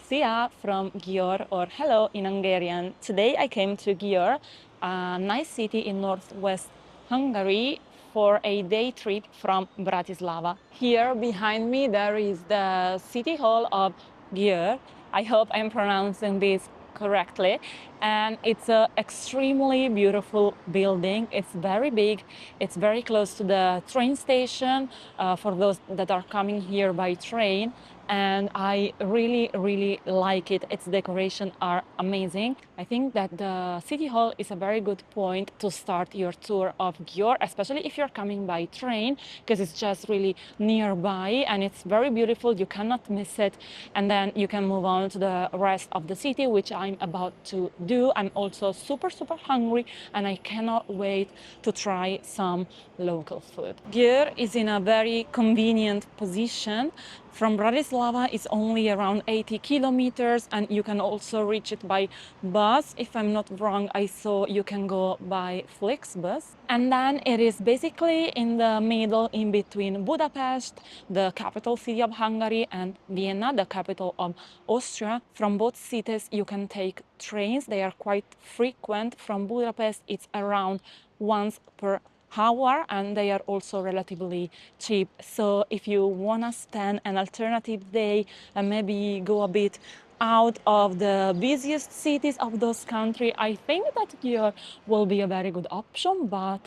Szia from Gyor, or hello in Hungarian. Today I came to Gyor, a nice city in northwest Hungary, for a day trip from Bratislava. Here behind me there is the city hall of Győr. I hope I'm pronouncing this correctly. And it's an extremely beautiful building. It's very big. It's very close to the train station for those that are coming here by train. And I really like it. Its decoration are amazing. I think that the city hall is a very good point to start your tour of Gyor, especially if you're coming by train, because it's just really nearby and it's very beautiful. You cannot miss it. And then you can move on to the rest of the city, which I'm about to do. I'm also super hungry and I cannot wait to try some local food. Győr is in a very convenient position. From Bratislava it's only around 80 kilometers and you can also reach it by bus. If I'm not wrong, I saw you can go by Flixbus. And then it is basically in the middle in between Budapest, the capital city of Hungary, and Vienna, the capital of Austria. From both cities you can take trains. They are quite frequent. From Budapest it's around once per hour and they are also relatively cheap. So if you want to spend an alternative day and maybe go a bit out of the busiest cities of those countries, I think that Gyor will be a very good option, but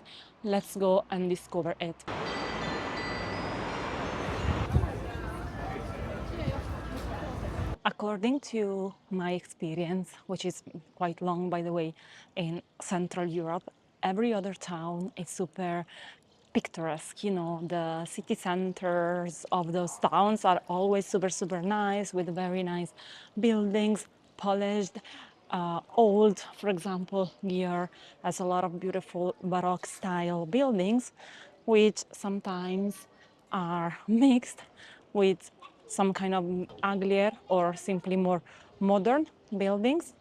let's go and discover it. According to my experience, which is quite long, by the way, in Central Europe, every other town is super picturesque. You know, the city centers of those towns are always super nice with very nice buildings, polished, old. For example, Győr has a lot of beautiful Baroque style buildings, which sometimes are mixed with some kind of uglier or simply more modern buildings.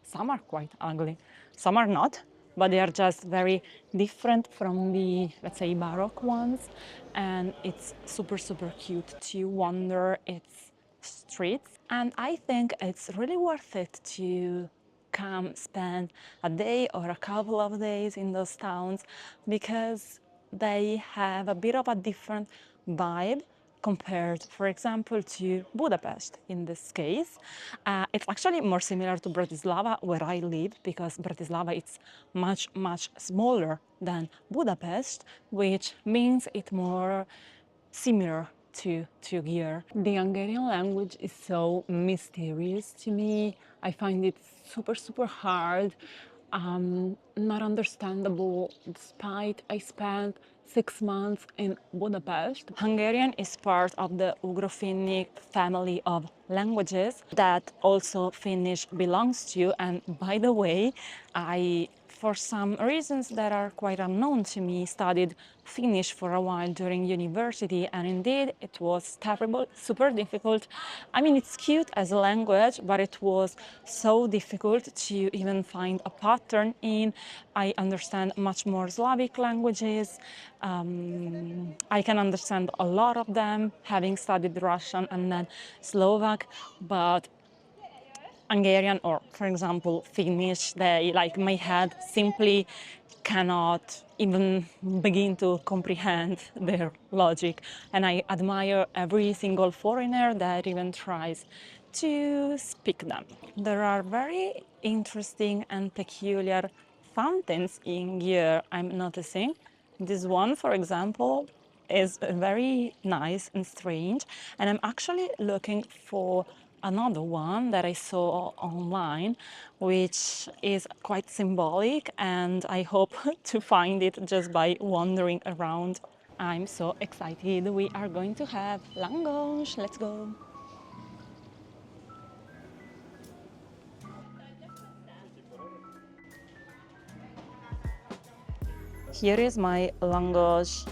Some are quite ugly, some are not, but they are just very different from the, let's say, Baroque ones. And it's super cute to wander its streets. And I think it's really worth it to come spend a day or a couple of days in those towns because they have a bit of a different vibe compared, for example, to Budapest in this case. It's actually more similar to Bratislava, where I live, because Bratislava is much smaller than Budapest, which means it's more similar to Győr. The Hungarian language is so mysterious to me. I find it super hard, not understandable, despite I spent 6 months in Budapest. Hungarian is part of the Ugro-Finnic family of languages that also Finnish belongs to. And by the way, I, for some reasons that are quite unknown to me, studied Finnish for a while during university, and indeed it was terrible, super difficult. I mean, it's cute as a language, but it was so difficult to even find a pattern in. I understand much more Slavic languages. I can understand a lot of them, having studied Russian and then Slovak, but Hungarian or, for example, Finnish, they, like, my head simply cannot even begin to comprehend their logic. And I admire every single foreigner that even tries to speak them. There are very interesting and peculiar fountains in Gyor, I'm noticing. This one, for example, is very nice and strange, and I'm actually looking for another one that I saw online, which is quite symbolic, and I hope to find it just by wandering around. I'm so excited. We are going to have langos. Let's go. Here is my langos.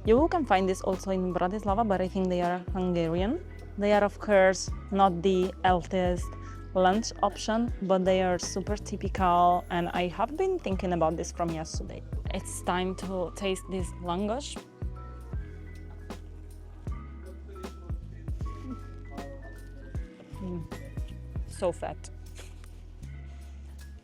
You can find this also in Bratislava, but I think they are Hungarian. They are, of course, not the healthiest lunch option, but they are super typical, and I have been thinking about this from yesterday. It's time to taste this langos. so fat,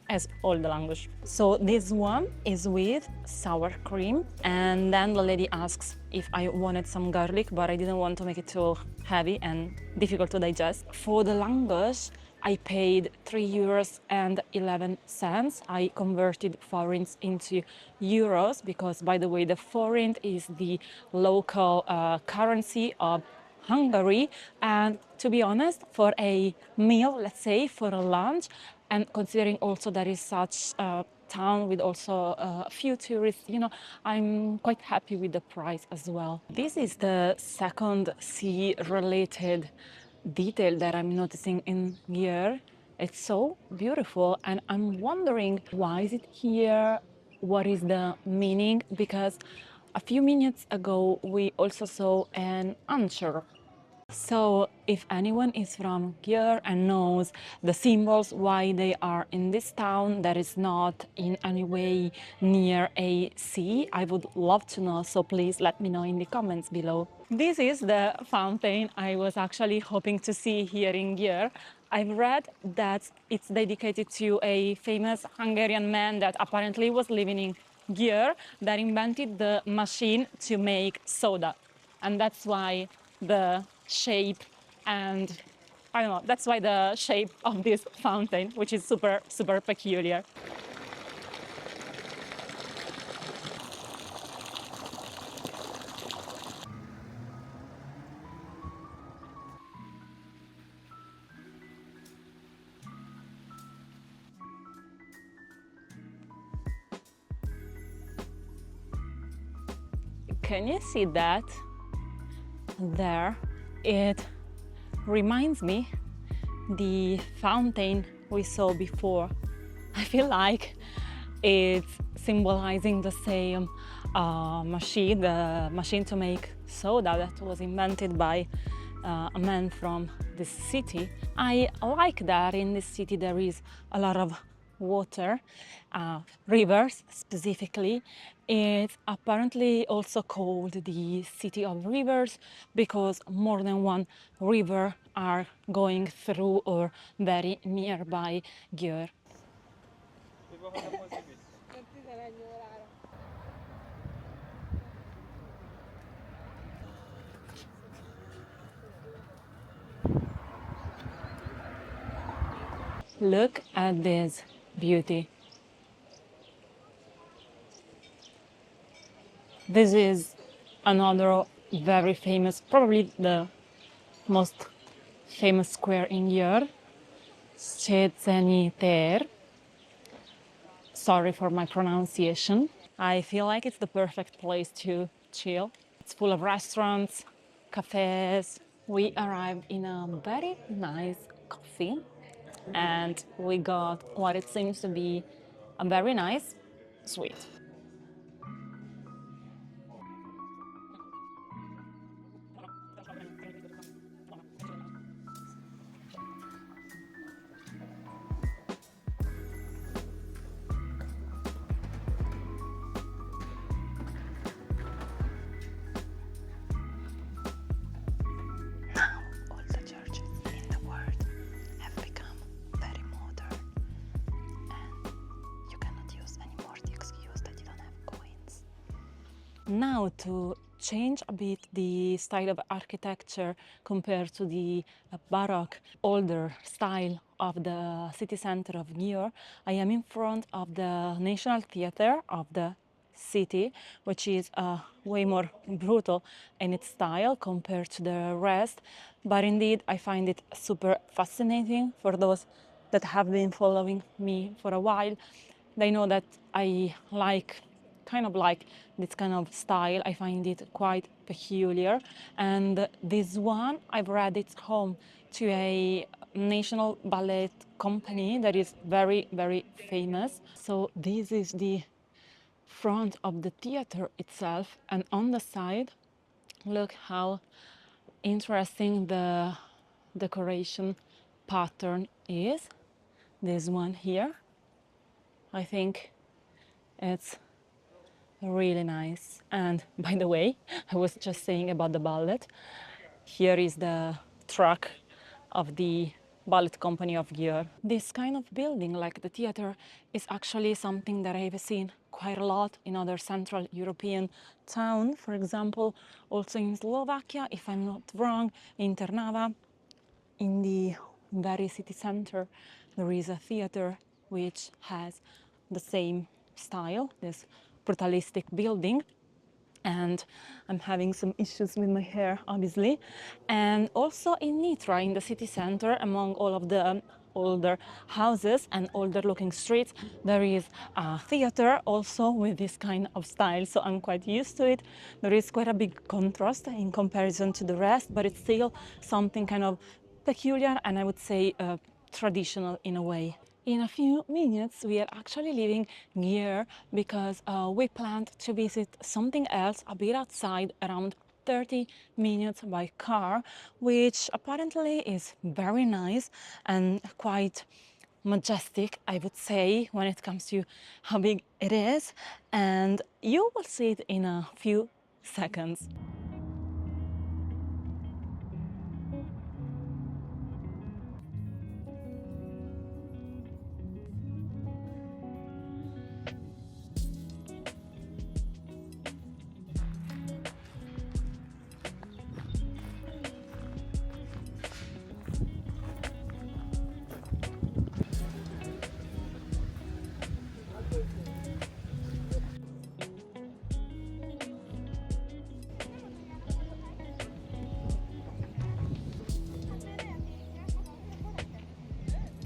as all the language. So this one is with sour cream, and then the lady asks if I wanted some garlic, but I didn't want to make it too heavy and difficult to digest. For the langosh, I paid €3.11. I converted forints into euros because, by the way, the forint is the local currency of Hungary. And to be honest, for a meal, let's say for a lunch, and considering also that is such a town with also a few tourists, you know, I'm quite happy with the price as well. This is the second sea related detail that I'm noticing in Győr. It's so beautiful, and I'm wondering why is it here? What is the meaning? Because a few minutes ago we also saw an anchor. So if anyone is from Gyor and knows the symbols why they are in this town that is not in any way near a sea, I would love to know, so please let me know in the comments below. This is the fountain I was actually hoping to see here in Gyor. I've read that it's dedicated to a famous Hungarian man that apparently was living in Győr that invented the machine to make soda. And that's why the shape and I don't know, that's why the shape of this fountain, which is super, super peculiar. Can you see that there? It reminds me the fountain we saw before. I feel like it's symbolizing the same machine, the machine to make soda that was invented by a man from this city. I like that in this city there is a lot of water, rivers specifically. It's apparently also called the city of rivers because more than one river are going through or very nearby Győr. Look at this beauty. This is another very famous, probably the most famous square in Győr, Széchenyi tér. Sorry for my pronunciation. I feel like it's the perfect place to chill. It's full of restaurants, cafes. We arrived in a very nice coffee and we got what it seems to be a very nice sweet. Now all the churches in the world have become very modern and you cannot use anymore the excuse that you don't have coins. Now to change a bit the style of architecture compared to the Baroque, older style of the city center of Gyor, I am in front of the National Theatre of the city, which is way more brutal in its style compared to the rest. But indeed, I find it super fascinating. For those that have been following me for a while, they know that I kind of like this kind of style. I find it quite peculiar. And this one, I've read it's home to a national ballet company that is very, very famous. So this is the front of the theater itself, and on the side, look how interesting the decoration pattern is. This one here, I think it's really nice. And by the way, I was just saying about the ballet, here is the truck of the ballet company of Gyor. This kind of building, like the theater, is actually something that I've seen quite a lot in other Central European towns. For example, also in Slovakia, if I'm not wrong, in Trnava, in the very city center, there is a theater which has the same style, this brutalistic building. And I'm having some issues with my hair, obviously. And also in Nitra, in the city center, among all of the older houses and older looking streets, there is a theater also with this kind of style, so I'm quite used to it. There is quite a big contrast in comparison to the rest, but it's still something kind of peculiar and I would say traditional in a way. In a few minutes, we are actually leaving Győr because we planned to visit something else a bit outside, around 30 minutes by car, which apparently is very nice and quite majestic, I would say, when it comes to how big it is. And you will see it in a few seconds.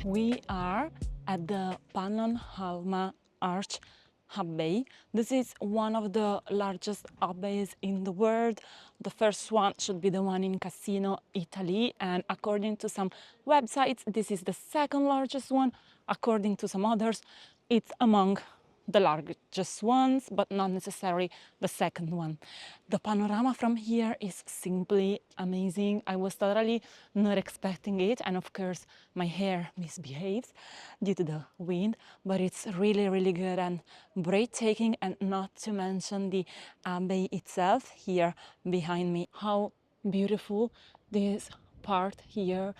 We are at the Pannonhalma Archabbey. This is one of the largest abbeys in the world. The first one should be the one in Cassino, Italy, and according to some websites, this is the second largest one. According to some others, it's among the largest ones, but not necessarily the second one. The panorama from here is simply amazing. I was totally not expecting it, and of course my hair misbehaves due to the wind, but it's really, really good and breathtaking, and not to mention the abbey itself here behind me. How beautiful this part here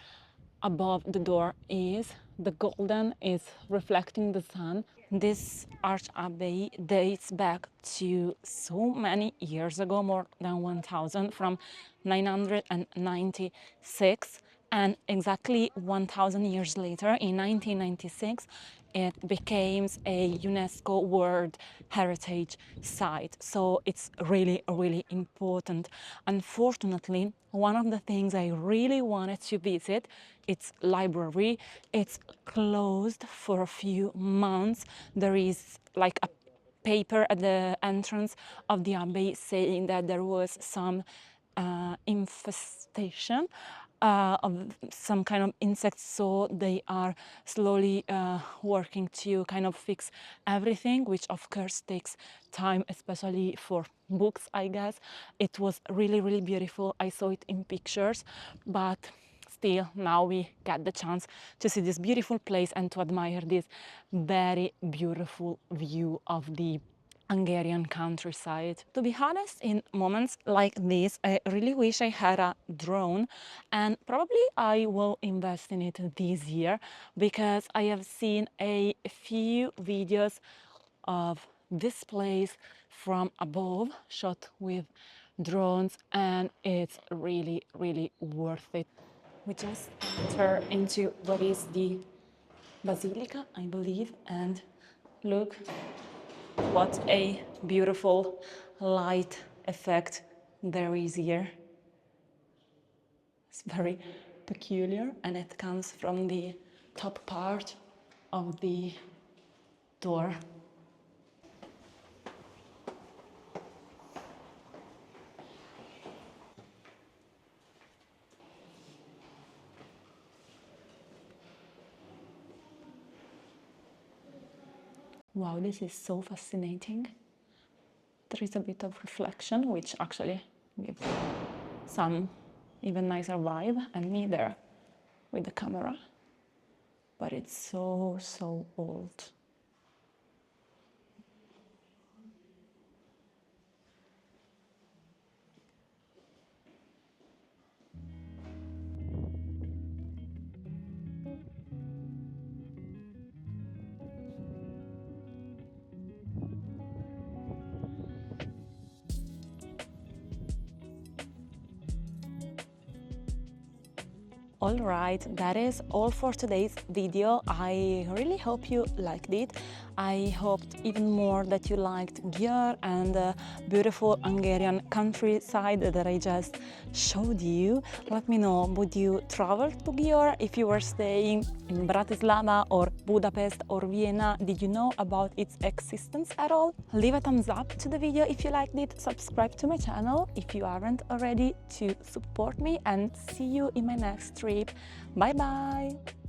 above the door is. The golden is reflecting the sun. This Archabbey dates back to so many years ago, more than 1000, from 996, and exactly 1000 years later, in 1996, it became a UNESCO World Heritage Site. So it's really, really important. Unfortunately, one of the things I really wanted to visit, its library, it's closed for a few months. There is like a paper at the entrance of the abbey saying that there was some infestation of some kind of insects, so they are slowly working to kind of fix everything, which of course takes time, especially for books, I guess. It was really, really beautiful. I saw it in pictures, but still now we get the chance to see this beautiful place and to admire this very beautiful view of the Hungarian countryside. To be honest, in moments like this, I really wish I had a drone, and probably I will invest in it this year, because I have seen a few videos of this place from above, shot with drones, and it's really, really worth it. We just enter into what is the basilica, I believe, and look what a beautiful light effect there is here. It's very peculiar, and it comes from the top part of the door. Wow, this is so fascinating. There is a bit of reflection, which actually gives some even nicer vibe, and me there with the camera. But it's so, so old. Alright, that is all for today's video. I really hope you liked it. I hoped even more that you liked Győr and the beautiful Hungarian countryside that I just showed you. Let me know, would you travel to Győr if you were staying in Bratislava or Budapest or Vienna? Did you know about its existence at all? Leave a thumbs up to the video if you liked it, subscribe to my channel if you aren't already to support me, and see you in my next trip. Bye bye!